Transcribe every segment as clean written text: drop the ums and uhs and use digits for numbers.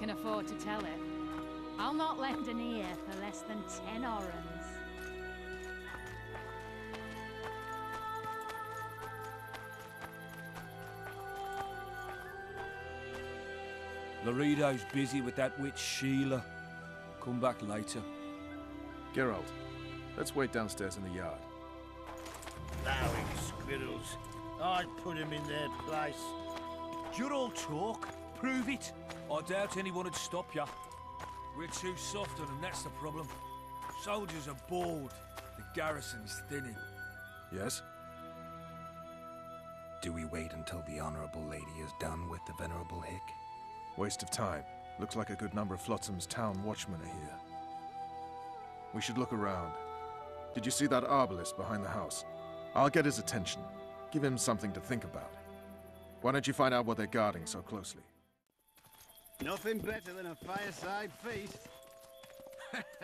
can afford to tell it. I'll not lend an ear for less than 10 orens. Laredo's busy with that witch Sheila. Come back later. Geralt, let's wait downstairs in the yard. Bowing squirrels. I'd put him in their place. You're all talk. Prove it. I doubt anyone would stop you. We're too soft on them, that's the problem. Soldiers are bored. The garrison's thinning. Yes? Do we wait until the Honorable Lady is done with the Venerable Hick? Waste of time. Looks like a good number of Flotsam's town watchmen are here. We should look around. Did you see that arbalist behind the house? I'll get his attention. Give him something to think about. Why don't you find out what they're guarding so closely? Nothing better than a fireside feast.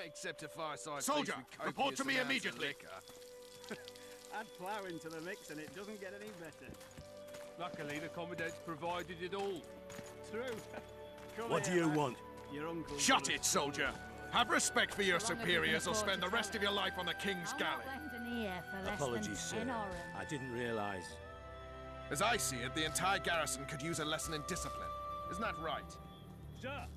Except a fireside Soldier, feast with report to copious me amounts of immediately. liquor. Add flour into the mix and it doesn't get any better. Luckily, the Commandant's provided it all. True. Come What do here, you lad. want? Your uncle. Shut it, soldier! Have respect for your So long as you can superiors or afford spend to the rest tell of your it. life on the King's I'll galley. not lend an ear for less Apologies, sir. than 10 orens. I didn't realize. As I see it, the entire garrison could use a lesson in discipline. Isn't that right? Sir.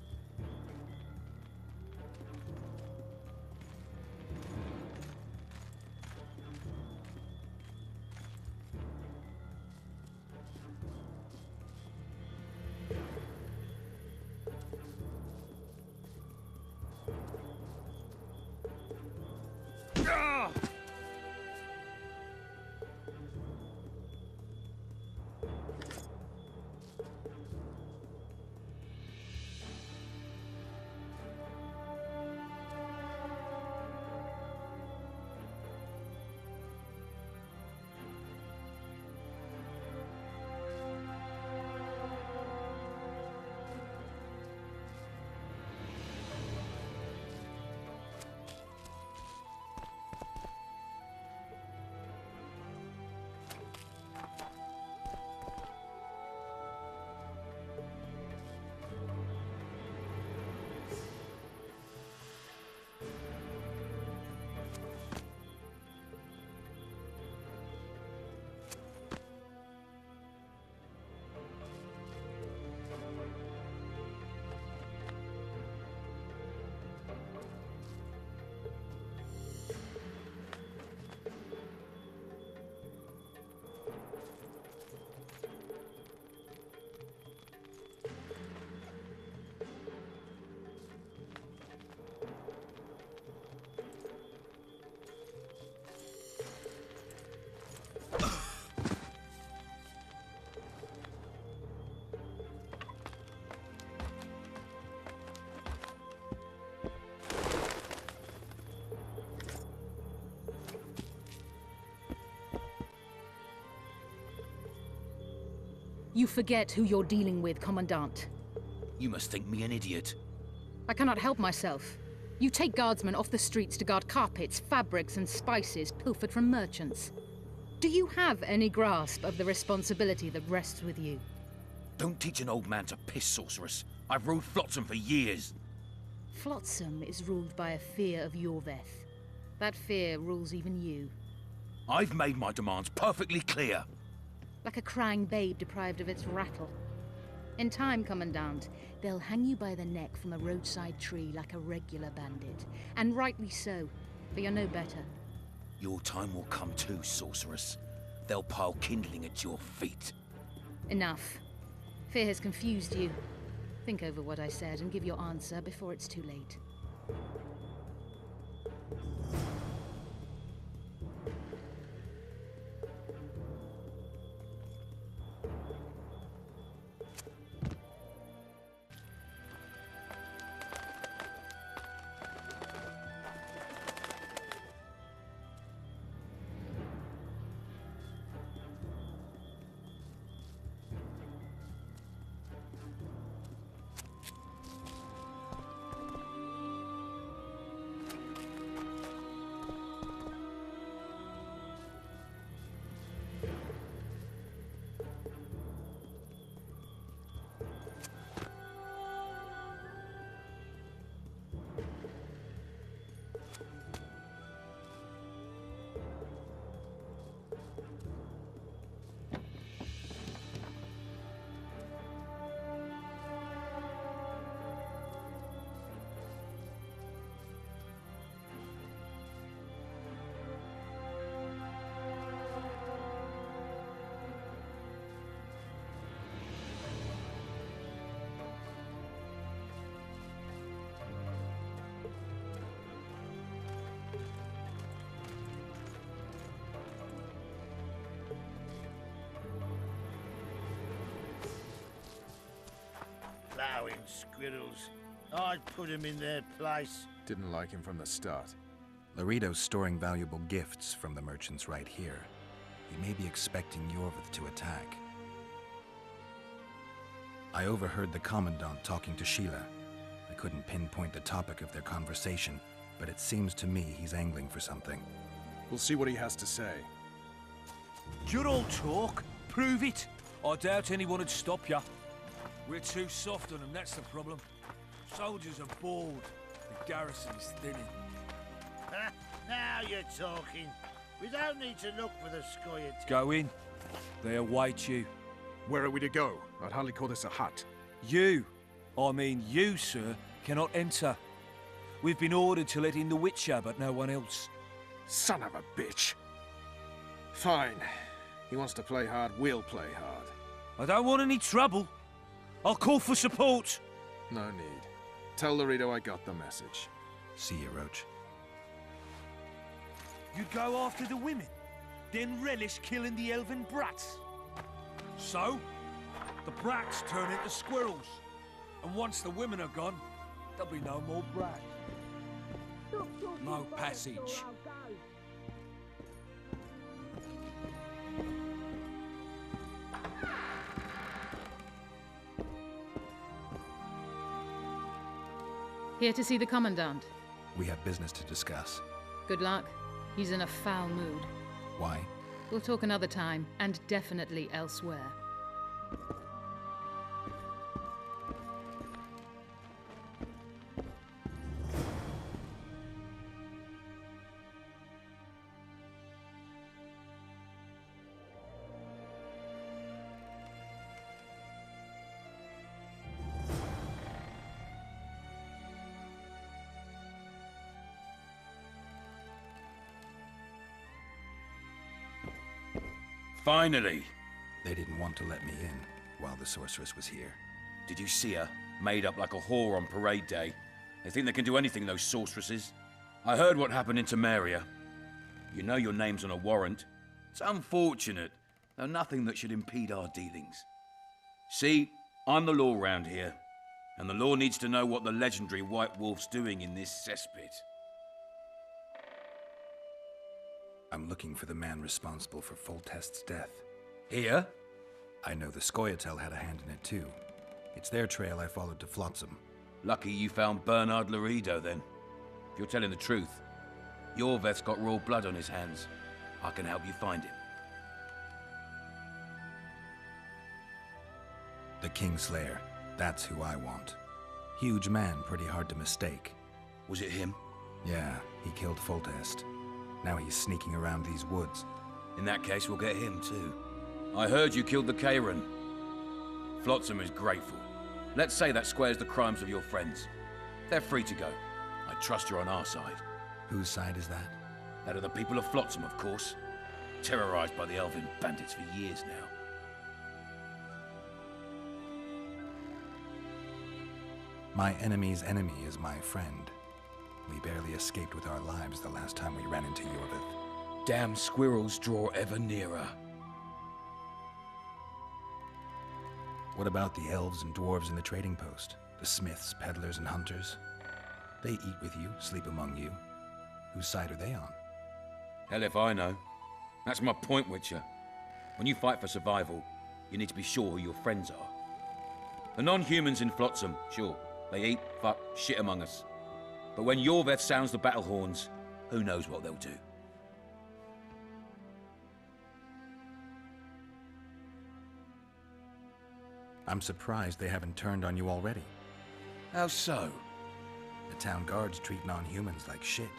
You forget who you're dealing with, Commandant. You must think me an idiot. I cannot help myself. You take guardsmen off the streets to guard carpets, fabrics, and spices pilfered from merchants. Do you have any grasp of the responsibility that rests with you? Don't teach an old man to piss, sorceress. I've ruled Flotsam for years. Flotsam is ruled by a fear of Yorveth. That fear rules even you. I've made my demands perfectly clear. Like a crying babe deprived of its rattle. In time, Commandant, they'll hang you by the neck from a roadside tree like a regular bandit. And rightly so, for you're no better. Your time will come too, sorceress. They'll pile kindling at your feet. Enough. Fear has confused you. Think over what I said and give your answer before it's too late. Plowing squirrels. I'd put him in their place. Didn't like him from the start. Laredo's storing valuable gifts from the merchants right here. He may be expecting Yorvith to attack. I overheard the Commandant talking to Sheila. I couldn't pinpoint the topic of their conversation, but it seems to me he's angling for something. We'll see what he has to say. You're all talk. Prove it. I doubt anyone would stop you. We're too soft on them, that's the problem. Soldiers are bored. The garrison is thinning. Now you're talking. We don't need to look for the Scoia'tael. Go in. They await you. Where are we to go? I'd hardly call this a hut. You, I mean you, sir, cannot enter. We've been ordered to let in the Witcher, but no one else. Son of a bitch. Fine. He wants to play hard, we'll play hard. I don't want any trouble. I'll call for support. No need. Tell Laredo I got the message. See you, Roach. You go after the women, then relish killing the elven brats. So, the brats turn into squirrels. And once the women are gone, there'll be no more brats. No passage. Here to see the Commandant. We have business to discuss. Good luck. He's in a foul mood. Why? We'll talk another time, and definitely elsewhere. Finally! They didn't want to let me in while the sorceress was here. Did you see her? Made up like a whore on parade day. They think they can do anything, those sorceresses. I heard what happened in Temeria. You know your name's on a warrant. It's unfortunate, though nothing that should impede our dealings. See, I'm the law round here, and the law needs to know what the legendary White Wolf's doing in this cesspit. I'm looking for the man responsible for Foltest's death. Here? I know the Scoia'tael had a hand in it too. It's their trail I followed to Flotsam. Lucky you found Bernard Laredo then. If you're telling the truth, Yorveth's got raw blood on his hands. I can help you find him. The Kingslayer. That's who I want. Huge man, pretty hard to mistake. Was it him? Yeah, he killed Foltest. Now he's sneaking around these woods. In that case, we'll get him too. I heard you killed the Kairan. Flotsam is grateful. Let's say that squares the crimes of your friends. They're free to go. I trust you're on our side. Whose side is that? That of the people of Flotsam, of course. Terrorized by the elven bandits for years now. My enemy's enemy is my friend. We barely escaped with our lives the last time we ran into Yorvith. Damn squirrels draw ever nearer. What about the elves and dwarves in the trading post? The smiths, peddlers, and hunters? They eat with you, sleep among you. Whose side are they on? Hell if I know. That's my point, Witcher. When you fight for survival, you need to be sure who your friends are. The non-humans in Flotsam, sure, they eat, fuck, shit among us. But when Yorveth sounds the battle horns, who knows what they'll do. I'm surprised they haven't turned on you already. How so? The town guards treat non-humans like shit.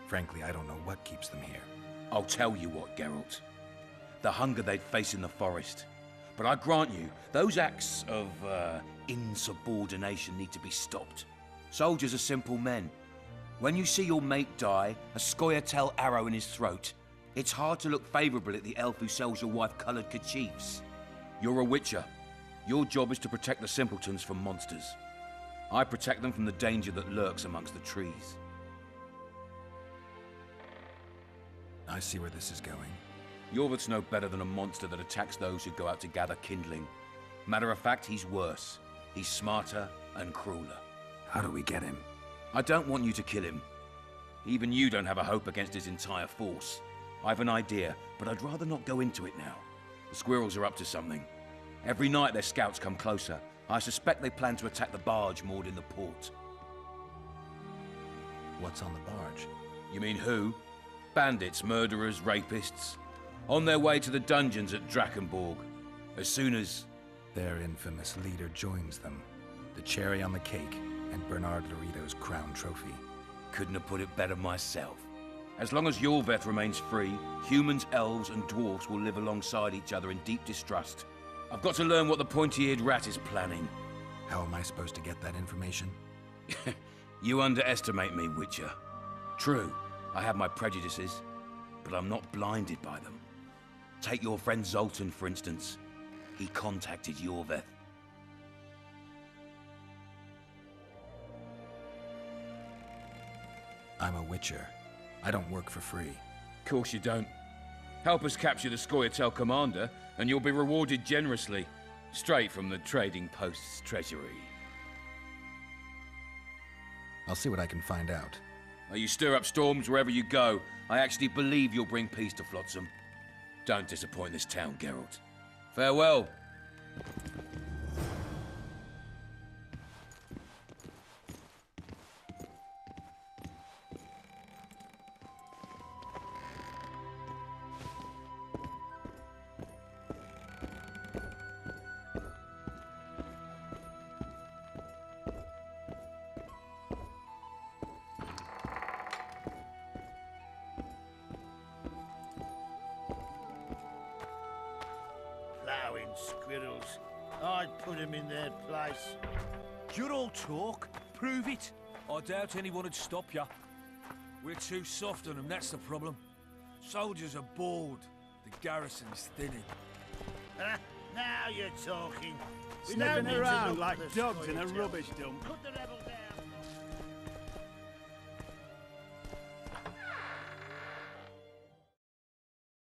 Frankly, I don't know what keeps them here. I'll tell you what, Geralt. the hunger they'd face in the forest. But I grant you, those acts of insubordination need to be stopped. Soldiers are simple men. When you see your mate die, a Scoia'tael arrow in his throat, it's hard to look favourably at the elf who sells your wife coloured kerchiefs. You're a witcher. Your job is to protect the simpletons from monsters. I protect them from the danger that lurks amongst the trees. I see where this is going. Yorvith's no better than a monster that attacks those who go out to gather kindling. Matter of fact, he's worse. He's smarter and crueler. How do we get him? I don't want you to kill him. Even you don't have a hope against his entire force. I've an idea, but I'd rather not go into it now. The squirrels are up to something. Every night their scouts come closer. I suspect they plan to attack the barge moored in the port. What's on the barge? You mean who? Bandits, murderers, rapists. On their way to the dungeons at Drakenborg. As soon as... Their infamous leader joins them. The cherry on the cake and Bernard Laurito's crown trophy. Couldn't have put it better myself. As long as Yorveth remains free, humans, elves, and dwarves will live alongside each other in deep distrust. I've got to learn what the pointy-eared rat is planning. How am I supposed to get that information? You underestimate me, Witcher. True, I have my prejudices, but I'm not blinded by them. Take your friend Zoltan, for instance. He contacted Yorveth. I'm a witcher. I don't work for free. Of course you don't. Help us capture the Scoia'tael commander, and you'll be rewarded generously. Straight from the trading post's treasury. I'll see what I can find out. You stir up storms wherever you go. I actually believe you'll bring peace to Flotsam. Don't disappoint this town, Geralt. Farewell. Plowing squirrels. I'd put them in their place. You're all talk. Prove it. I doubt anyone would stop you. We're too soft on them, that's the problem. Soldiers are bored. The garrison's thinning. Now you're talking. We Sniffing don't need to around look like for the dogs in a Scoia'tael. rubbish dump. Put the rebel down.